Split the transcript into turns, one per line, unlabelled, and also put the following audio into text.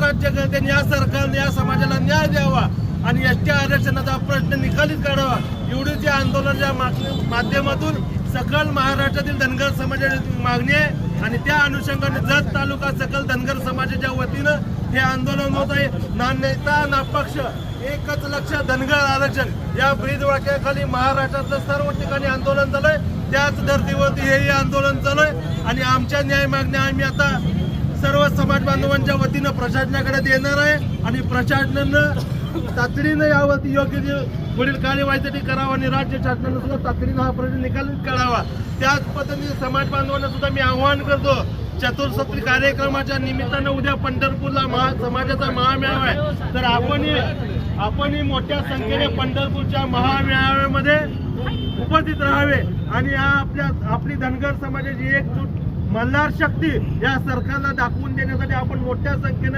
राज्यकर्त्यांनी या सरकारने या समाजाला न्याय द्यावा आणि एसटी आरक्षणाचा प्रश्न निकालीत काढावा एवढीच या आंदोलनाच्या माध्यमातून सकल महाराष्ट्रातील धनगर समाजाची मागणी आहे आणि त्या अनुषंगाने जत तालुका सकल धनगर समाजाच्या वतीनं हे आंदोलन होत आहे। ना नेता ना पक्ष, एकच लक्ष धनगर आरक्षण या ब्रीद वाक्याखाली महाराष्ट्रातलं सर्व ठिकाणी आंदोलन चालू आहे। त्याच धर्तीवरती हे आंदोलन चालू आहे आणि आमच्या न्याय मागण्या आम्ही आता सर्व समाज बांधवांच्या वतीनं प्रशासनाकडे देणार आहे आणि प्रशासनानं तातडीनं यावरती योग्य पुढील कार्यवाहीसाठी करावा आणि राज्य शासनानं सुद्धा तातडीनं हा प्रश्न निकालीत काढावा। त्याच पद्धतीने समाज बांधवांना सुद्धा मी आवाहन करतो, चतुर्सत्री कार्यक्रमाच्या निमित्तानं उद्या पंढरपूरला समाजाचा महामेळावा आहे, तर आपणही मोठ्या संख्येने पंढरपूरच्या महामेळाव्यामध्ये उपस्थित राहावे आणि आपली धनगर समाजाची एकजूट मल्हार शक्ती या सरकारला दाखवून देण्यासाठी आपण मोठ्या संख्येने